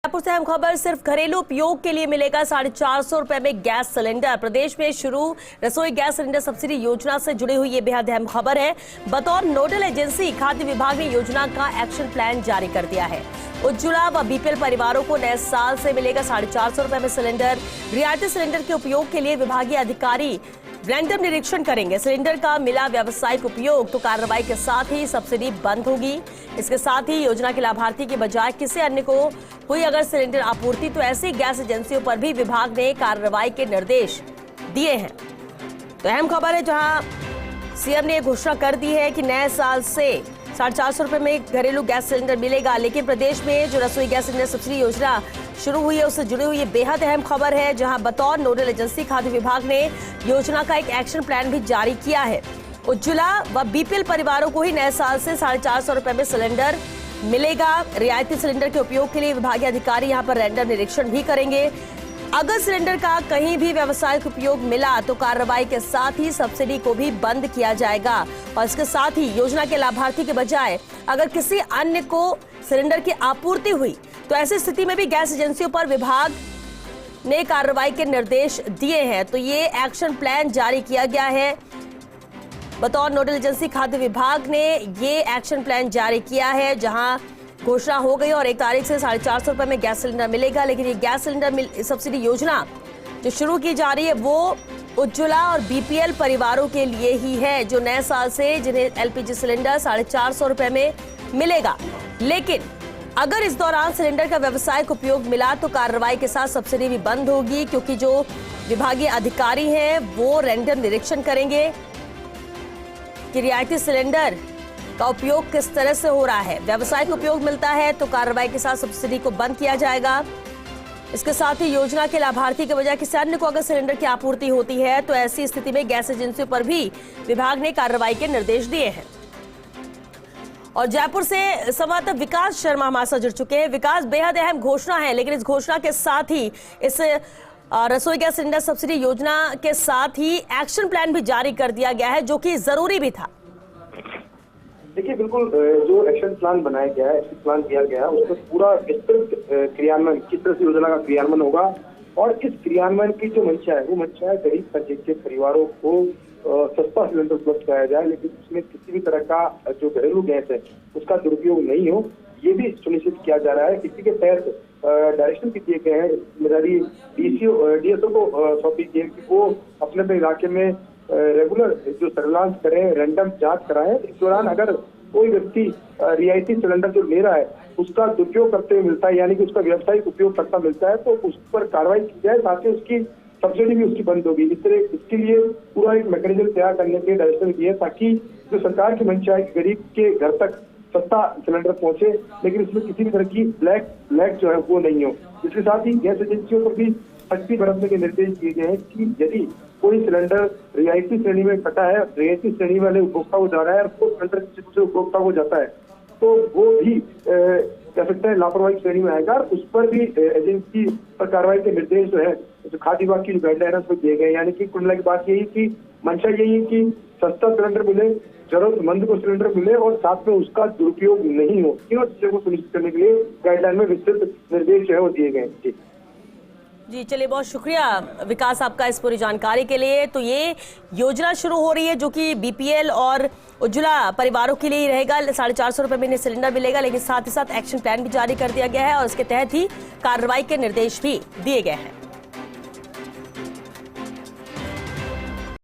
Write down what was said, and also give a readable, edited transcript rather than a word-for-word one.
जयपुर से अहम खबर, सिर्फ घरेलू उपयोग के लिए मिलेगा 450 रुपए में गैस सिलेंडर। प्रदेश में शुरू रसोई गैस सिलेंडर सब्सिडी योजना से जुड़ी हुई ये बेहद अहम खबर है। बतौर नोडल एजेंसी खाद्य विभाग ने योजना का एक्शन प्लान जारी कर दिया है। उज्ज्वला व बीपीएल परिवारों को नए साल से मिलेगा 450 रुपए में सिलेंडर। रियायती सिलेंडर के उपयोग के लिए विभागीय अधिकारी रैंडम निरीक्षण करेंगे। सिलेंडर का मिला व्यावसायिक उपयोग तो कार्रवाई के साथ ही सब्सिडी बंद होगी। इसके साथ ही योजना के लाभार्थी के बजाय किसी अन्य को हुई अगर सिलेंडर आपूर्ति तो ऐसी गैस एजेंसियों पर भी विभाग ने कार्रवाई के निर्देश दिए हैं। तो अहम खबर है, जहां सीएम ने घोषणा कर दी है कि नए साल से 450 रुपए में घरेलू गैस सिलेंडर मिलेगा। लेकिन प्रदेश में जो रसोई गैस सिलेंडर सब्सिडी योजना शुरू हुई है उससे जुड़ी हुई ये बेहद अहम खबर है, जहां बतौर नोडल एजेंसी खाद्य विभाग ने योजना का एक एक्शन प्लान भी जारी किया है। उज्ज्वला व बीपीएल परिवारों को ही नए साल से 450 रुपए में सिलेंडर मिलेगा। रियायती सिलेंडर के उपयोग के लिए विभागीय अधिकारी यहां पर रैंडम निरीक्षण भी करेंगे। अगर सिलेंडर का कहीं भी व्यावसायिक उपयोग मिला तो कार्रवाई के साथ ही सब्सिडी को भी बंद किया जाएगा। और इसके साथ ही योजना के लाभार्थी के बजाय अगर किसी अन्य को सिलेंडर की आपूर्ति हुई तो ऐसी स्थिति में भी गैस एजेंसियों पर विभाग ने कार्रवाई के निर्देश दिए हैं। तो ये एक्शन प्लान जारी किया गया है। बतौर नोडल एजेंसी खाद्य विभाग ने ये एक्शन प्लान जारी किया है, जहां घोषणा हो गई और 1 तारीख से 450 रुपए में गैस सिलेंडर मिलेगा। लेकिन ये गैस सिलेंडर सब्सिडी योजना जो शुरू की जा रही है वो उज्ज्वला और बीपीएल परिवारों के लिए ही है, जो नए साल से जिन्हें एलपीजी सिलेंडर 450 रुपए में मिलेगा। लेकिन अगर इस दौरान सिलेंडर का व्यावसायिक उपयोग मिला तो कार्रवाई के साथ सब्सिडी भी बंद होगी, क्योंकि जो विभागीय अधिकारी हैं वो रैंडम निरीक्षण करेंगे कि रियायती सिलेंडर का उपयोग किस तरह से हो रहा है। व्यावसायिक उपयोग मिलता है तो कार्रवाई के साथ सब्सिडी को बंद किया जाएगा। इसके साथ ही योजना के लाभार्थी के बजाय किसी अन्य को अगर सिलेंडर की आपूर्ति होती है तो ऐसी स्थिति में गैस एजेंसियों पर भी विभाग ने कार्रवाई के निर्देश दिए हैं। और जयपुर से संवाददाता विकास शर्मा हमारे साथ जुड़ चुके हैं। विकास, बेहद अहम घोषणा है, लेकिन इस घोषणा के साथ ही इस रसोई गैस सिलेंडर सब्सिडी योजना के साथ ही एक्शन प्लान भी जारी कर दिया गया है, जो कि जरूरी भी था। देखिए, बिल्कुल जो एक्शन प्लान बनाया गया है, एक्शन प्लान दिया गया है, उसमें पूरा विस्तृत क्रियान्वयन किस तरह से योजना का क्रियान्वयन होगा और इस क्रियान्वयन की जो मंशा है वो मंशा है गरीब के परिवारों को सस्ता सिलेंडर उपलब्ध कराया जाए, लेकिन उसमें किसी भी तरह का जो घरेलू गैस है उसका दुरुपयोग नहीं हो, ये भी सुनिश्चित किया जा रहा है। किसी के तहत डायरेक्शन भी दिए गए हैं, जिम्मेदारी डीएसओ को सौंपी गई कि वो अपने अपने इलाके में रेगुलर जो सर्विलांस करें, रैंडम जांच कराएं। इस दौरान अगर कोई व्यक्ति रियायती सिलेंडर जो ले रहा है उसका दुरुपयोग करते हुए मिलता है, यानी कि उसका व्यावसायिक उपयोग करता मिलता है, तो उस पर कार्रवाई की जाए, साथ ही उसकी सब्सिडी भी उसकी बंद होगी। इस तरह इसके लिए पूरा एक मैकेनिज्म तैयार करने के डायरेक्शन दिए, ताकि जो सरकार की मंशा है गरीब के घर तक सस्ता सिलेंडर पहुंचे, लेकिन इसमें किसी भी तरह की ब्लैक जो है वो नहीं हो। इसके साथ ही गैस एजेंसियों को भी सख्ती बरतने के निर्देश दिए गए हैं कि यदि कोई सिलेंडर रियायती श्रेणी में कटा है, रियायती श्रेणी वाले उपभोक्ता को जा रहा है और वो सिलेंडर किसी दूसरे उपभोक्ता को जाता है तो वो भी कह सकते हैं लापरवाही श्रेणी में आएगा। उस पर भी एजेंसी पर कार्रवाई के निर्देश जो है जो खाद्य विभाग की गाइडलाइन है उसमें दिए गए। यानी कि कुल मिला की बात यही कि मंशा यही है कि सस्ता सिलेंडर मिले, जरूरतमंद को सिलेंडर मिले और साथ में उसका दुरुपयोग नहीं हो। तीनों चीजों को सुनिश्चित करने के लिए गाइडलाइन में विस्तृत निर्देश जो है वो दिए गए। जी चलिए, बहुत शुक्रिया विकास आपका इस पूरी जानकारी के लिए। तो ये योजना शुरू हो रही है जो कि बीपीएल और उज्ज्वला परिवारों के लिए ही रहेगा। 450 रुपए में सिलेंडर मिलेगा, लेकिन साथ ही साथ एक्शन प्लान भी जारी कर दिया गया है और इसके तहत ही कार्रवाई के निर्देश भी दिए गए हैं।